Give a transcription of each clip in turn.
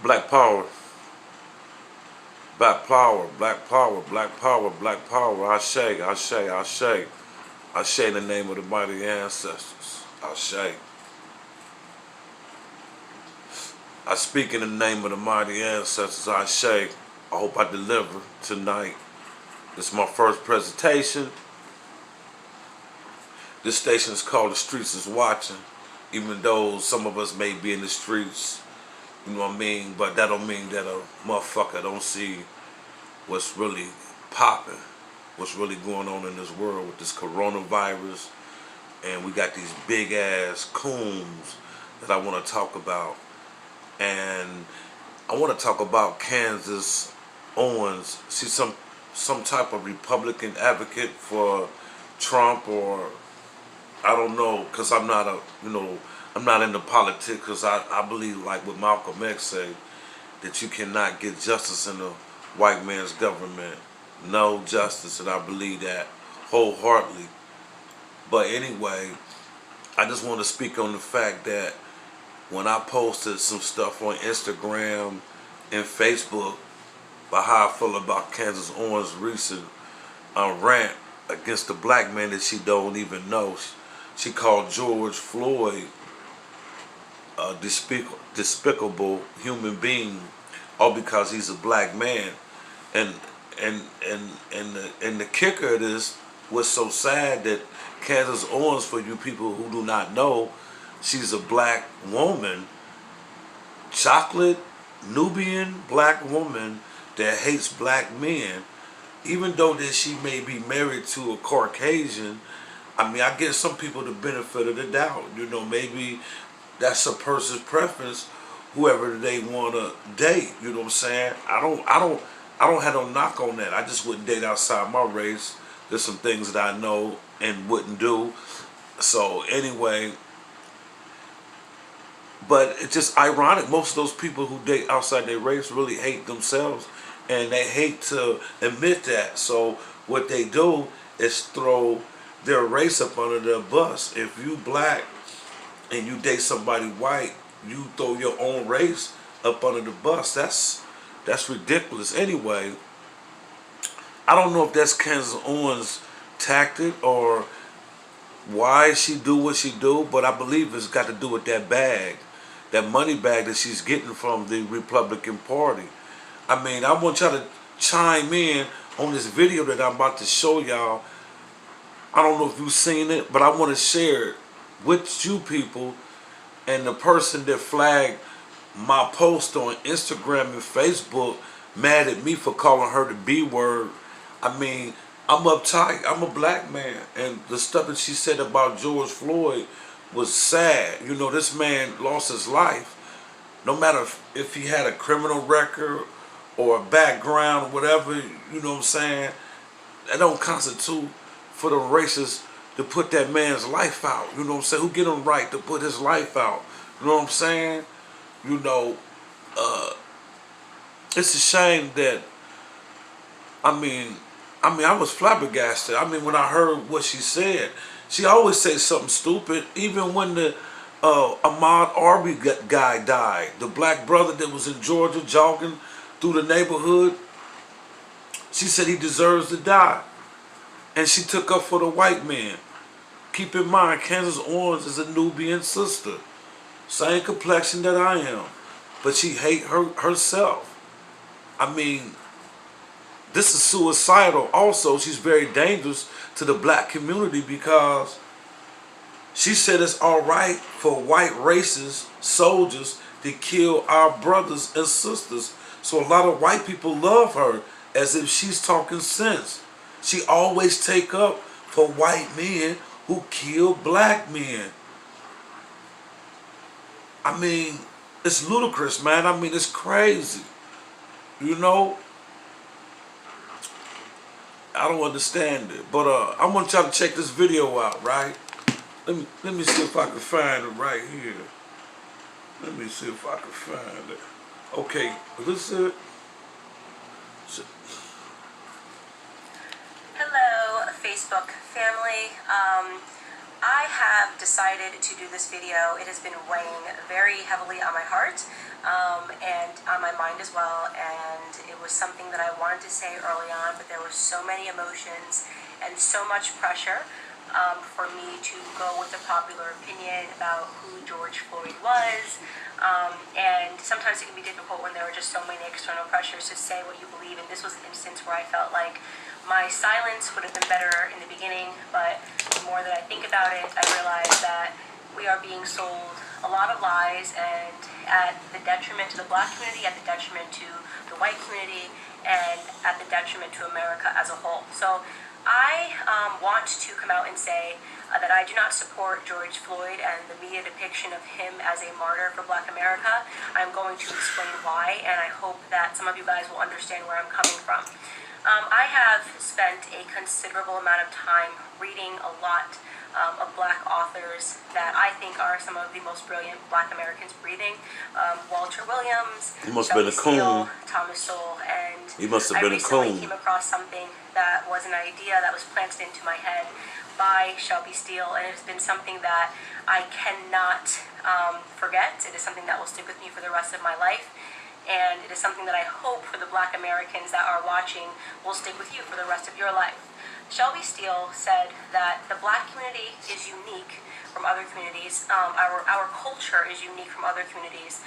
Black power, black power, black power, black power, black power. I shake, I shake, I shake. I shake in the name of the mighty ancestors. I shake. I speak in the name of the mighty ancestors. I shake. I hope I deliver tonight. This is my first presentation. This station is called The Streets is Watching. Even though some of us may be in the streets, you know what I mean? But that don't mean that a motherfucker don't see what's really popping, what's really going on in this world with this coronavirus. And we got these big ass coons that I want to talk about. And I want to talk about Candace Owens. She's some type of Republican advocate for Trump, or I don't know, because I'm not I'm not into politics, because I believe, like what Malcolm X said, that you cannot get justice in a white man's government. No justice, and I believe that wholeheartedly. But anyway, I just want to speak on the fact that when I posted some stuff on Instagram and Facebook about how I feel about Candace Owens' recent rant against the black man that she don't even know. She called George Floyd a despicable human being, all because he's a black man. And and the kicker of this was so sad that Candace Owens, for you people who do not know, she's a black woman, chocolate Nubian black woman that hates black men, even though that she may be married to a Caucasian. I mean, I give some people the benefit of the doubt. You know, maybe that's a person's preference, whoever they want to date. You know what I'm saying? I don't have no knock on that. I just wouldn't date outside my race. There's some things that I know and wouldn't do. So anyway, but it's just ironic. Most of those people who date outside their race really hate themselves, and they hate to admit that. So what they do is throw their race up under the bus. If you black and you date somebody white, you throw your own race up under the bus. That's ridiculous. Anyway, I don't know if that's Candace Owens' tactic or why she do what she do, but I believe it's got to do with that bag, that money bag that she's getting from the Republican Party. I mean, I want y'all to chime in on this video that I'm about to show y'all. I don't know if you've seen it, but I want to share it with you people. And the person that flagged my post on Instagram and Facebook mad at me for calling her the B word. I mean, I'm uptight. I'm a black man. And the stuff that she said about George Floyd was sad. You know, this man lost his life. No matter if he had a criminal record or a background or whatever, you know what I'm saying, that don't constitute for the racists to put that man's life out. You know what I'm saying? Who get him right to put his life out? You know what I'm saying? You know, it's a shame that, I was flabbergasted. I mean, when I heard what she said, she always says something stupid. Even when the Ahmaud Arbery guy died, the black brother that was in Georgia jogging through the neighborhood, she said he deserves to die. And she took up for the white man. Keep in mind, Candace Owens is a Nubian sister. Same complexion that I am. But she hate herself. I mean, this is suicidal. Also, she's very dangerous to the black community because she said it's all right for white racist soldiers to kill our brothers and sisters. So a lot of white people love her as if she's talking sense. She always take up for white men who kill black men. I mean, it's ludicrous, man. I mean, it's crazy. You know? I don't understand it. But I want y'all to check this video out, right? Let me see if I can find it right here. Let me see if I can find it. Okay, this is it. Hello, Facebook family. I have decided to do this video. It has been weighing very heavily on my heart and on my mind as well, and it was something that I wanted to say early on, but there were so many emotions and so much pressure for me to go with the popular opinion about who George Floyd was, and sometimes it can be difficult when there are just so many external pressures to say what you believe, and this was an instance where I felt like my silence would have been better in the beginning, but the more that I think about it, I realize that we are being sold a lot of lies, and at the detriment to the Black community, at the detriment to the white community, and at the detriment to America as a whole. So I want to come out and say that I do not support George Floyd and the media depiction of him as a martyr for Black America. I'm going to explain why, and I hope that some of you guys will understand where I'm coming from. I have spent a considerable amount of time reading a lot of Black authors that I think are some of the most brilliant Black Americans breathing. Walter Williams, He must have been a coon. Thomas Sowell, and He must have been a recently coon. came across something that was an idea that was planted into my head by Shelby Steele, and it's been something that I cannot forget. It is something that will stick with me for the rest of my life. And it is something that I hope for the Black Americans that are watching will stick with you for the rest of your life. Shelby Steele said that the Black community is unique from other communities. Our culture is unique from other communities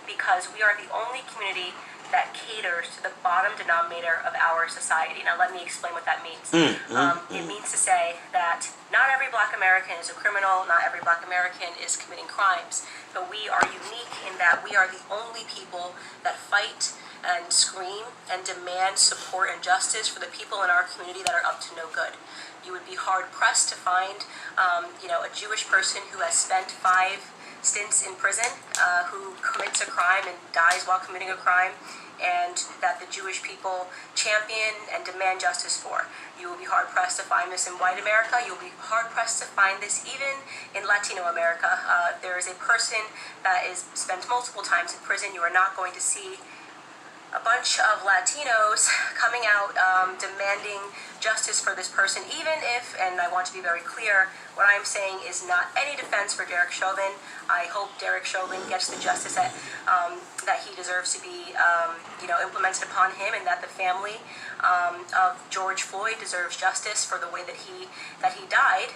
because we are the only community that caters to the bottom denominator of our society. Now let me explain what that means. It means to say that not every Black American is a criminal, not every Black American is committing crimes, but we are unique in that we are the only people that fight and scream and demand support and justice for the people in our community that are up to no good. You would be hard pressed to find, a Jewish person who has spent 5 stints in prison, who commits a crime and dies while committing a crime, and that the Jewish people champion and demand justice for. You will be hard-pressed to find this in white America. You'll be hard-pressed to find this even in Latino America. There is a person that is spent multiple times in prison. You are not going to see a bunch of Latinos coming out demanding justice for this person, even if, and I want to be very clear, what I'm saying is not any defense for Derek Chauvin. I hope Derek Chauvin gets the justice that he deserves to be, implemented upon him, and that the family of George Floyd deserves justice for the way that he died.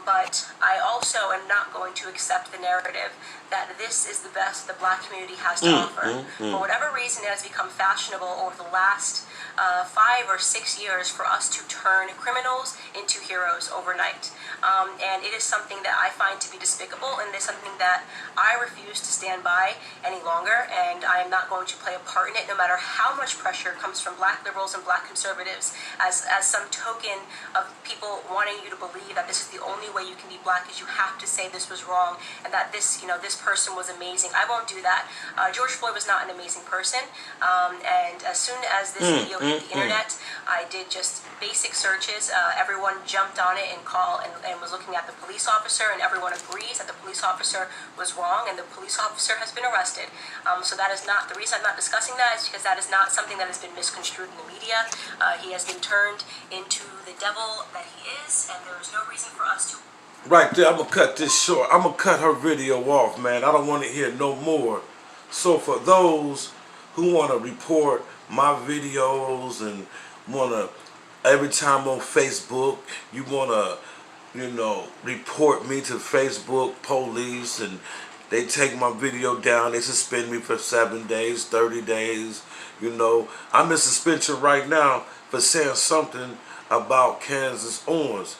But I also am not going to accept the narrative that this is the best the Black community has to offer. For whatever reason, it has become fashionable over the last 5 or 6 years for us to turn criminals into heroes overnight. And it is something that I find to be despicable, and it is something that I refuse to stand by any longer, and I am not going to play a part in it, no matter how much pressure comes from Black liberals and Black conservatives as some token of people wanting you to believe that this is the only way you can be Black, is you have to say this was wrong, and that this person was amazing. I won't do that. George Floyd was not an amazing person, and as soon as this video hit the internet, I did just basic searches. Everyone jumped on it and was looking at the police officer, and everyone agrees that the police officer was wrong, and the police officer has been arrested. So that is not the reason I'm not discussing that, is because that is not something that has been misconstrued in the media. He has been turned into the devil that he is, and there is no reason for us to. Right there, I'm going to cut this short. I'm going to cut her video off, man. I don't want to hear no more. So for those who want to report my videos and want to, every time on Facebook, you want to, report me to Facebook police, and they take my video down, they suspend me for 7 days, 30 days, I'm in suspension right now for saying something about Candace Owens.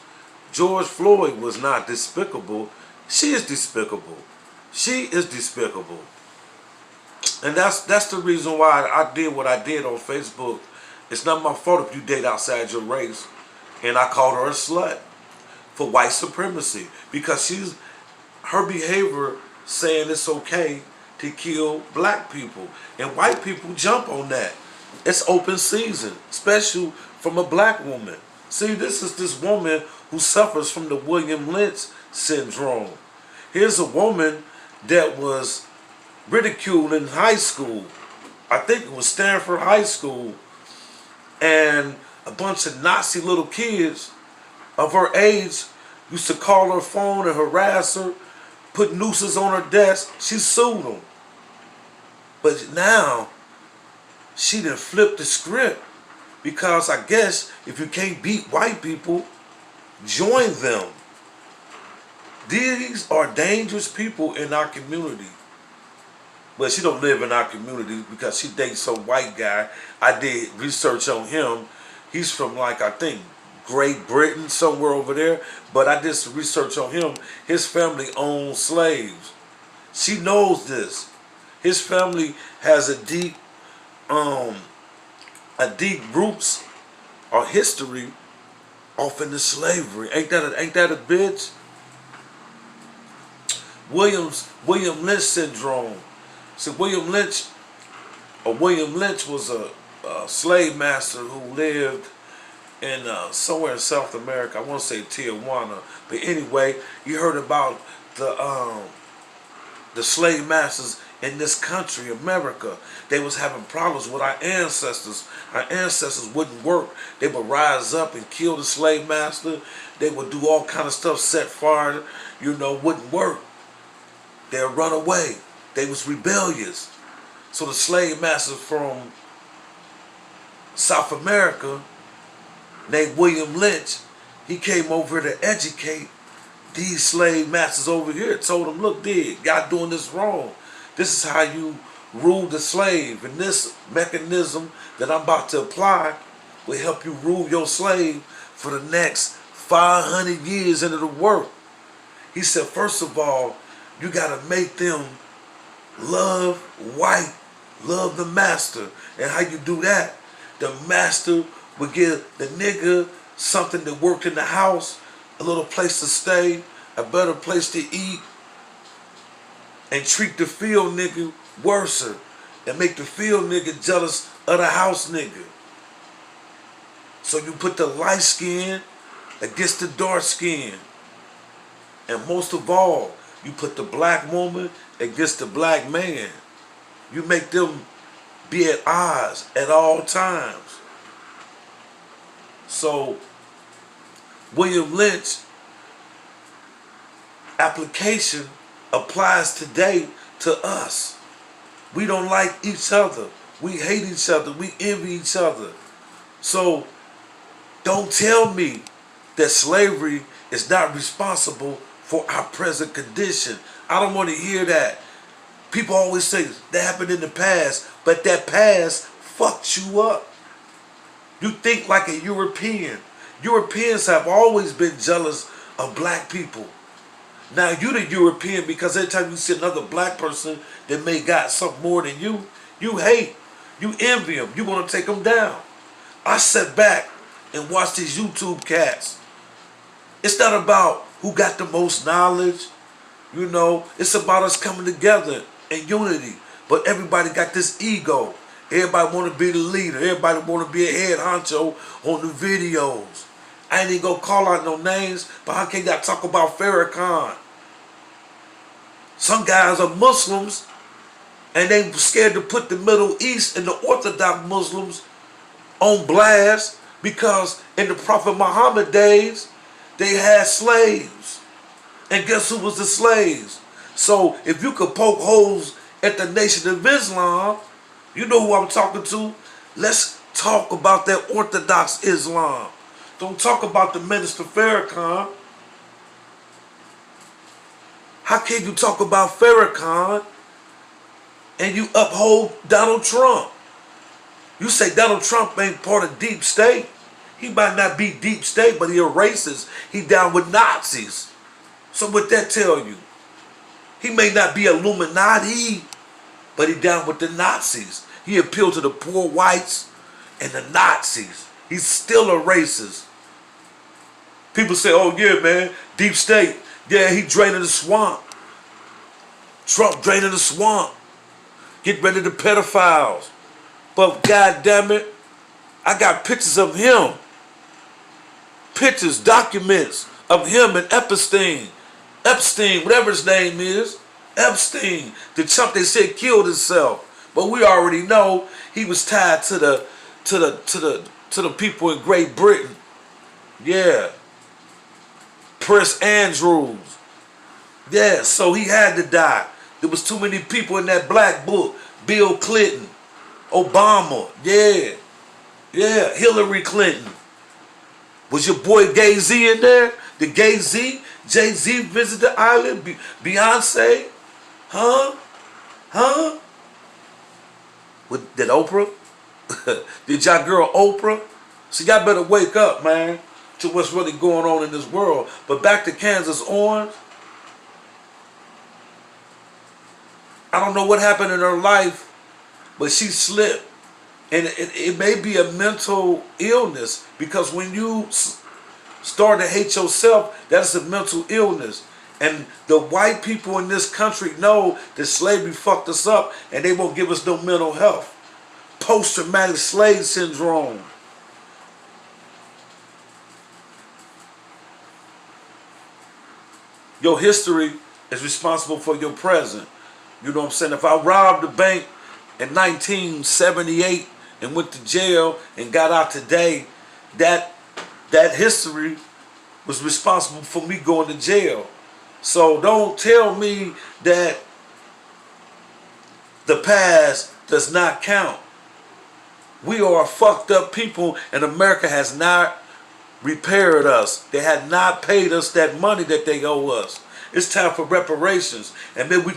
George Floyd was not despicable. She is despicable. She is despicable. And that's the reason why I did what I did on Facebook. It's not my fault if you date outside your race. And I called her a slut for white supremacy, because her behavior saying it's okay to kill Black people, and white people jump on that. It's open season, especially from a Black woman. See, this is this woman who suffers from the William Lynch syndrome. Here's a woman that was ridiculed in high school. I think it was Stanford High School, and a bunch of Nazi little kids of her age used to call her phone and harass her, put nooses on her desk. She sued him. But now, she done flipped the script. Because I guess if you can't beat white people, join them. These are dangerous people in our community. But she don't live in our community because she dates some white guy. I did research on him. He's from, like, I think Great Britain, somewhere over there. But I did some research on him. His family owns slaves. She knows this. His family has a deep roots or history off into slavery. Ain't that a bitch? William Lynch syndrome. See, William Lynch was a slave master who lived in somewhere in South America. I want to say Tijuana, but anyway, you heard about the slave masters in this country, America. They was having problems with our ancestors. Our ancestors wouldn't work. They would rise up and kill the slave master. They would do all kind of stuff, set fire, wouldn't work. They'd run away. They was rebellious. So the slave master from South America, named William Lynch, he came over to educate these slave masters over here. Told them, look, y'all doing this wrong. This is how you rule the slave. And this mechanism that I'm about to apply will help you rule your slave for the next 500 years into the work. He said, first of all, you got to make them love white, love the master. And how you do that? The master would give the nigga something that worked in the house, a little place to stay, a better place to eat, and treat the field nigga worse, and make the field nigga jealous of the house nigga. So you put the light skin against the dark skin. And most of all, you put the black woman against the black man. You make them be at odds at all times. So William Lynch application applies today to us. We don't like each other. We hate each other. We envy each other. So don't tell me that slavery is not responsible for our present condition. I don't want to hear that. People always say that happened in the past, but that past fucked you up. You think like a European. Europeans have always been jealous of black people. Now you the European because every time you see another black person that may got something more than you hate, you envy them, you want to take them down. I sat back and watched these YouTube cats. It's not about who got the most knowledge, it's about us coming together in unity. But everybody got this ego. Everybody want to be the leader. Everybody want to be a head honcho on the videos. I ain't even gonna call out no names, but how can y'all talk about Farrakhan? Some guys are Muslims, and they scared to put the Middle East and the Orthodox Muslims on blast because in the Prophet Muhammad days, they had slaves. And guess who was the slaves? So if you could poke holes at the Nation of Islam, you know who I'm talking to. Let's talk about that Orthodox Islam. Don't talk about the Minister Farrakhan. How can you talk about Farrakhan and you uphold Donald Trump? You say Donald Trump ain't part of deep state. He might not be deep state, but he a racist. He down with Nazis. So what that tell you? He may not be Illuminati, but he down with the Nazis. He appealed to the poor whites and the Nazis. He's still a racist. People say, oh yeah, man, deep state. Yeah, he draining the swamp. Trump draining the swamp. Get rid of the pedophiles. But God damn it, I got pictures of him. Pictures, documents of him and Epstein. Epstein, whatever his name is. Epstein. The chump they said killed himself. But we already know he was tied to the people in Great Britain. Yeah. Prince Andrews. Yeah, so he had to die. There was too many people in that black book. Bill Clinton, Obama, yeah, Hillary Clinton. Was your boy Jay-Z in there? Did Jay-Z visit the island? Beyonce? Huh? Did Oprah? Did y'all girl Oprah? So y'all better wake up, man, to what's really going on in this world. But back to Candace Owens. I don't know what happened in her life, but she slipped. And it may be a mental illness, because when you start to hate yourself, that's a mental illness. And the white people in this country know that slavery fucked us up, and they won't give us no mental health. Post-traumatic slave syndrome. Your history is responsible for your present. You know what I'm saying? If I robbed a bank in 1978 and went to jail and got out today, that history was responsible for me going to jail. So don't tell me that the past does not count. We are fucked up people, and America has not repaired us. They had not paid us that money that they owe us. It's time for reparations, and then we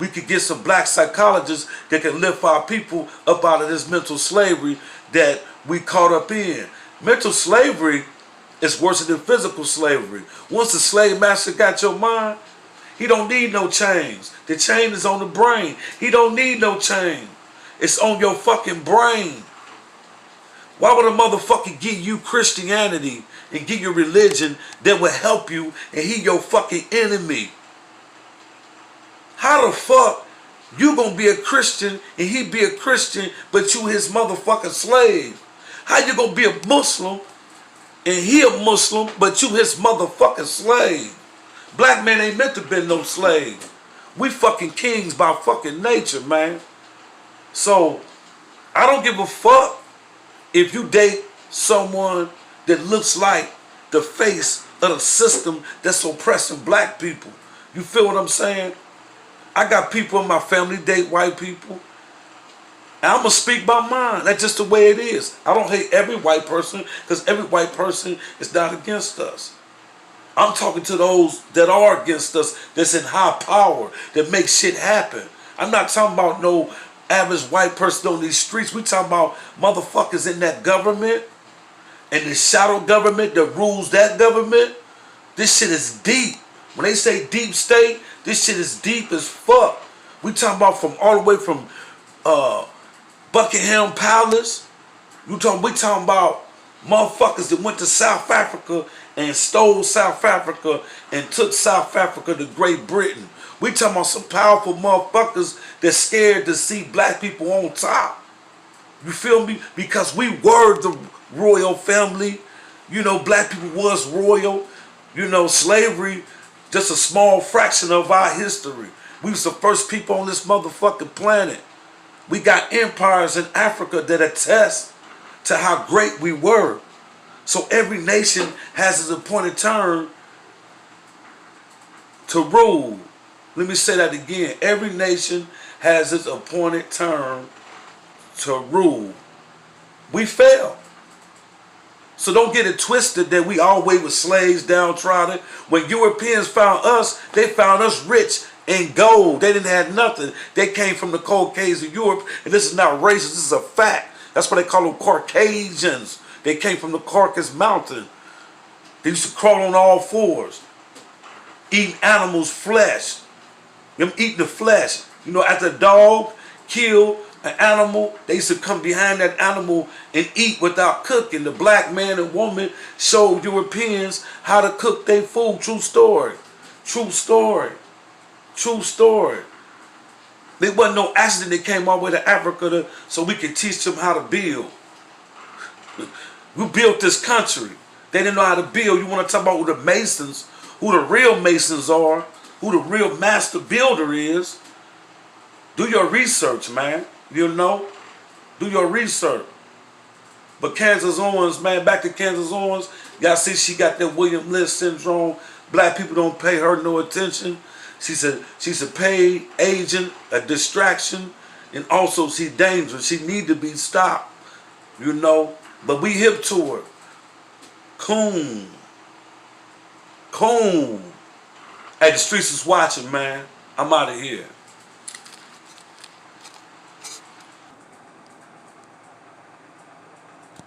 could get some black psychologists that can lift our people up out of this mental slavery that we caught up in. Mental slavery is worse than physical slavery. Once the slave master got your mind, he don't need no chains. The chain is on the brain. He don't need no chain. It's on your fucking brain. Why would a motherfucker give you Christianity and give you religion that will help you, and he your fucking enemy? How the fuck you gonna be a Christian and he be a Christian, but you his motherfucking slave? How you gonna be a Muslim and he a Muslim, but you his motherfucking slave? Black men ain't meant to be no slave. We fucking kings by fucking nature, man. So I don't give a fuck if you date someone that looks like the face of the system that's oppressing black people. You feel what I'm saying? I got people in my family date white people. And I'm going to speak my mind. That's just the way it is. I don't hate every white person, because every white person is not against us. I'm talking to those that are against us, that's in high power, that make shit happen. I'm not talking about no average white person on these streets. We talking about motherfuckers in that government and the shadow government that rules that government. This shit is deep. When they say deep state, this shit is deep as fuck. We talking about from all the way from Buckingham Palace. We talking about motherfuckers that went to South Africa and stole South Africa and took South Africa to Great Britain. We talking about some powerful motherfuckers that's scared to see black people on top. You feel me? Because we were the royal family. You know, black people was royal. You know, slavery, just a small fraction of our history. We was the first people on this motherfucking planet. We got empires in Africa that attest to how great we were. So every nation has its appointed term to rule. Let me say that again. Every nation has its appointed term to rule. We failed. So don't get it twisted that we always were slaves, downtrodden. When Europeans found us, they found us rich in gold. They didn't have nothing. They came from the Caucasus of Europe, and this is not racist. This is a fact. That's why they call them Caucasians. They came from the Caucasus Mountain. They used to crawl on all fours, eating animals' flesh. Them eating the flesh. You know, after a dog killed an animal, they used to come behind that animal and eat without cooking. The black man and woman showed Europeans how to cook their food. True story. True story. True story. There wasn't no accident that came all the way to Africa so we could teach them how to build. We built this country. They didn't know how to build. You want to talk about who the Masons, who the real Masons are, who the real master builder is. Do your research, man. You know? Do your research. But Candace Owens, man, back to Candace Owens, y'all see she got that William Lynch syndrome. Black people don't pay her no attention. She's a paid agent, a distraction, and also she's dangerous. She need to be stopped, you know. But we hip to her. Coon. Coon. Hey, the streets is watching, man. I'm out of here.